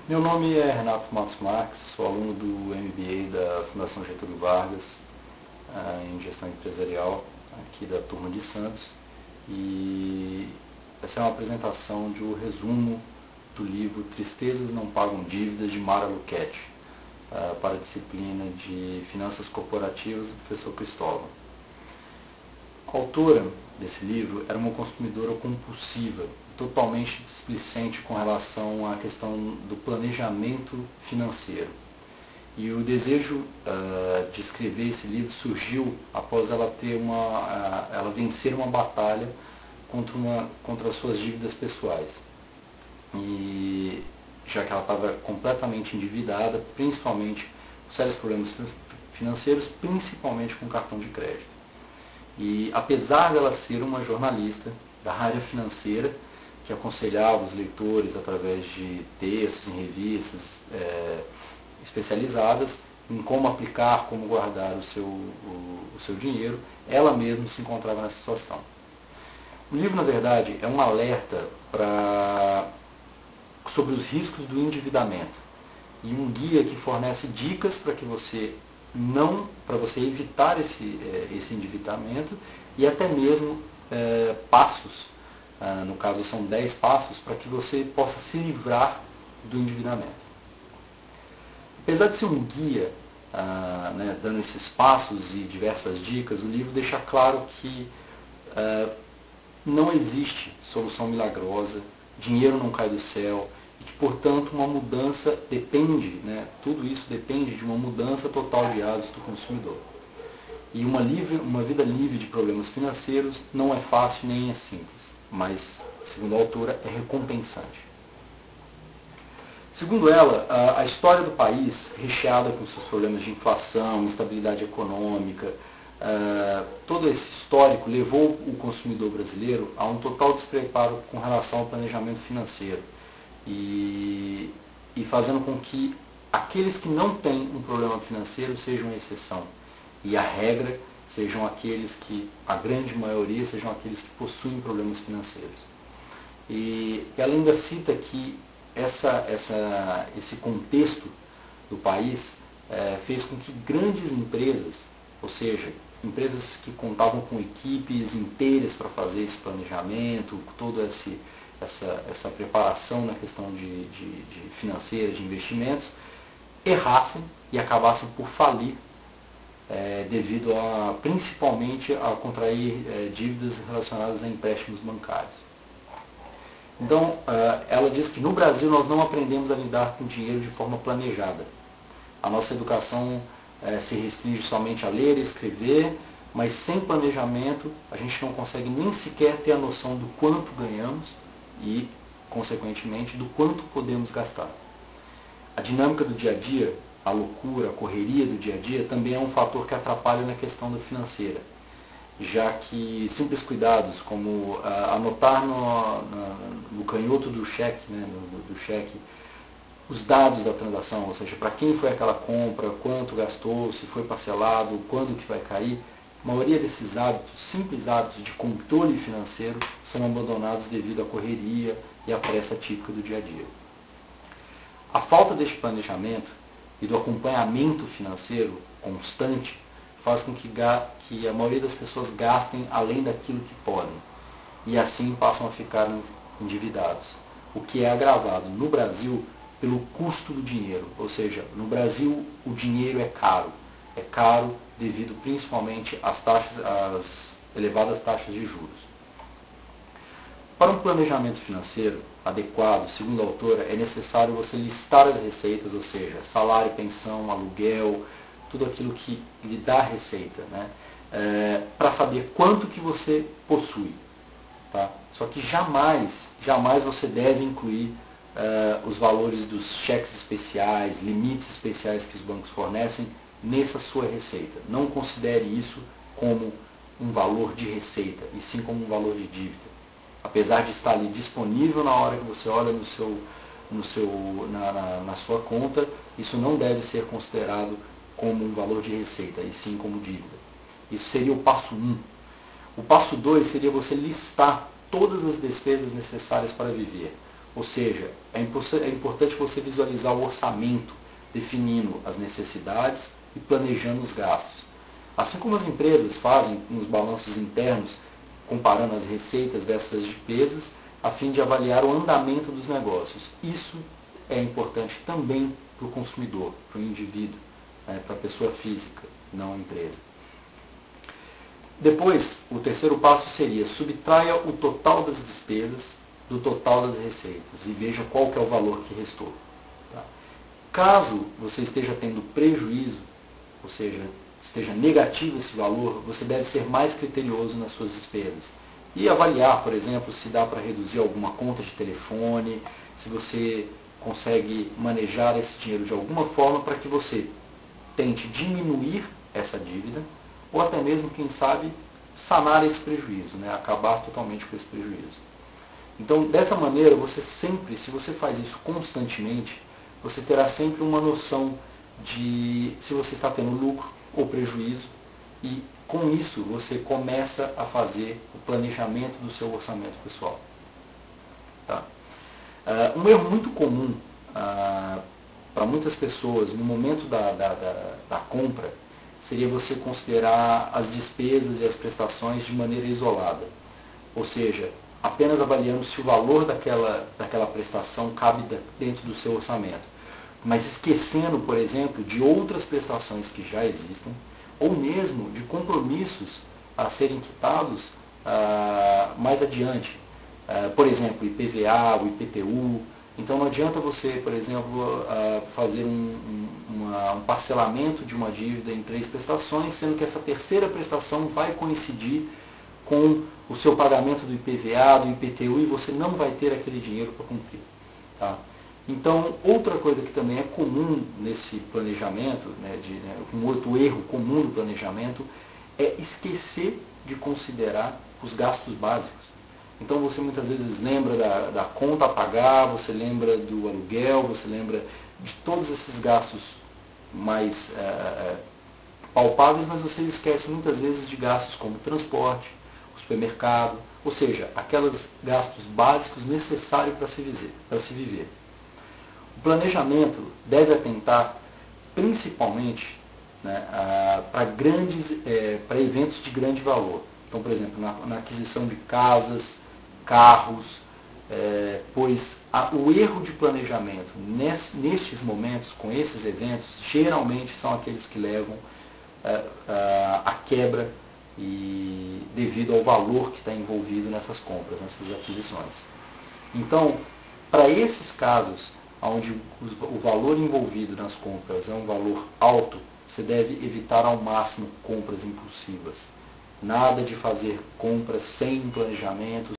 Meu nome é Renato Matos Marques, sou aluno do MBA da Fundação Getúlio Vargas, em Gestão Empresarial, aqui da turma de Santos. E essa é uma apresentação de um resumo do livro Tristezas Não Pagam Dívidas, de Mara Luchetti, para a disciplina de Finanças Corporativas do professor Cristóvão. A autora desse livro era uma consumidora compulsiva, totalmente displicente com relação à questão do planejamento financeiro. E o desejo de escrever esse livro surgiu após ela ela vencer uma batalha contra as suas dívidas pessoais. E já que ela estava completamente endividada, principalmente com sérios problemas financeiros, principalmente com cartão de crédito. E apesar dela ser uma jornalista da área financeira, que aconselhava os leitores através de textos em revistas especializadas em como aplicar, como guardar o seu dinheiro, ela mesma se encontrava nessa situação. O livro, na verdade, é um alerta sobre os riscos do endividamento e um guia que fornece dicas para você evitar esse endividamento e até mesmo passos. No caso, são 10 passos para que você possa se livrar do endividamento. Apesar de ser um guia, dando esses passos e diversas dicas, o livro deixa claro que não existe solução milagrosa, dinheiro não cai do céu, e que, portanto, uma mudança depende, tudo isso depende de uma mudança total de hábitos do consumidor. E uma vida livre de problemas financeiros não é fácil nem é simples, mas, segundo a autora, é recompensante. Segundo ela, a história do país, recheada com seus problemas de inflação, instabilidade econômica, todo esse histórico levou o consumidor brasileiro a um total despreparo com relação ao planejamento financeiro e fazendo com que aqueles que não têm um problema financeiro sejam a exceção e a regra sejam a grande maioria, sejam aqueles que possuem problemas financeiros. E ela ainda cita que esse contexto do país fez com que grandes empresas, ou seja, empresas que contavam com equipes inteiras para fazer esse planejamento, toda essa preparação na questão de financeira, de investimentos, errassem e acabassem por falir, devido principalmente a contrair dívidas relacionadas a empréstimos bancários. Então, ela diz que no Brasil nós não aprendemos a lidar com dinheiro de forma planejada. A nossa educação se restringe somente a ler e escrever, mas sem planejamento a gente não consegue nem sequer ter a noção do quanto ganhamos e, consequentemente, do quanto podemos gastar. A dinâmica do dia a dia, a loucura, a correria do dia a dia também é um fator que atrapalha na questão da financeira, já que simples cuidados como anotar no canhoto do cheque, do cheque, os dados da transação, ou seja, para quem foi aquela compra, quanto gastou, se foi parcelado, quando que vai cair, a maioria desses hábitos, simples hábitos de controle financeiro, são abandonados devido à correria e à pressa típica do dia a dia. A falta deste planejamento e do acompanhamento financeiro constante faz com que a maioria das pessoas gastem além daquilo que podem e assim passam a ficar endividados, o que é agravado no Brasil pelo custo do dinheiro, ou seja, no Brasil o dinheiro é caro devido principalmente às elevadas taxas de juros. Para um planejamento financeiro adequado, segundo a autora, é necessário você listar as receitas, ou seja, salário, pensão, aluguel, tudo aquilo que lhe dá receita, para saber quanto que você possui. Tá? Só que jamais você deve incluir os valores dos cheques especiais, limites especiais que os bancos fornecem nessa sua receita. Não considere isso como um valor de receita, e sim como um valor de dívida. Apesar de estar ali disponível na hora que você olha na sua conta, isso não deve ser considerado como um valor de receita, e sim como dívida. Isso seria o passo 1. O passo 2 seria você listar todas as despesas necessárias para viver. Ou seja, é importante você visualizar o orçamento, definindo as necessidades e planejando os gastos. Assim como as empresas fazem nos balanços internos, comparando as receitas versus as despesas, a fim de avaliar o andamento dos negócios. Isso é importante também para o consumidor, para o indivíduo, para a pessoa física, não a empresa. Depois, o terceiro passo seria: subtraia o total das despesas do total das receitas e veja qual que é o valor que restou. Tá? Caso você esteja tendo prejuízo, ou seja, esteja negativo esse valor, você deve ser mais criterioso nas suas despesas e avaliar, por exemplo, se dá para reduzir alguma conta de telefone, se você consegue manejar esse dinheiro de alguma forma para que você tente diminuir essa dívida ou até mesmo, quem sabe, sanar esse prejuízo, acabar totalmente com esse prejuízo. Então, dessa maneira, você sempre, se você faz isso constantemente, você terá sempre uma noção de se você está tendo lucro ou prejuízo, e com isso você começa a fazer o planejamento do seu orçamento pessoal. Tá? Um erro muito comum para muitas pessoas no momento da compra seria você considerar as despesas e as prestações de maneira isolada. Ou seja, apenas avaliando se o valor daquela prestação cabe dentro do seu orçamento. Mas esquecendo, por exemplo, de outras prestações que já existem, ou mesmo de compromissos a serem quitados mais adiante. Por exemplo, IPVA, o IPTU. Então não adianta você, por exemplo, fazer um parcelamento de uma dívida em 3 prestações, sendo que essa terceira prestação vai coincidir com o seu pagamento do IPVA, do IPTU, e você não vai ter aquele dinheiro para cumprir. Tá? Então, outra coisa que também é comum nesse planejamento, um outro erro comum do planejamento, é esquecer de considerar os gastos básicos. Então você muitas vezes lembra da conta a pagar, você lembra do aluguel, você lembra de todos esses gastos mais palpáveis, mas você esquece muitas vezes de gastos como transporte, o supermercado, ou seja, aqueles gastos básicos necessários para se viver. O planejamento deve atentar principalmente para eventos de grande valor. Então, por exemplo, na aquisição de casas, carros, pois o erro de planejamento nestes momentos, com esses eventos, geralmente são aqueles que levam à quebra e devido ao valor que está envolvido nessas compras, nessas aquisições. Então, para esses casos, onde o valor envolvido nas compras é um valor alto, você deve evitar ao máximo compras impulsivas. Nada de fazer compras sem planejamento,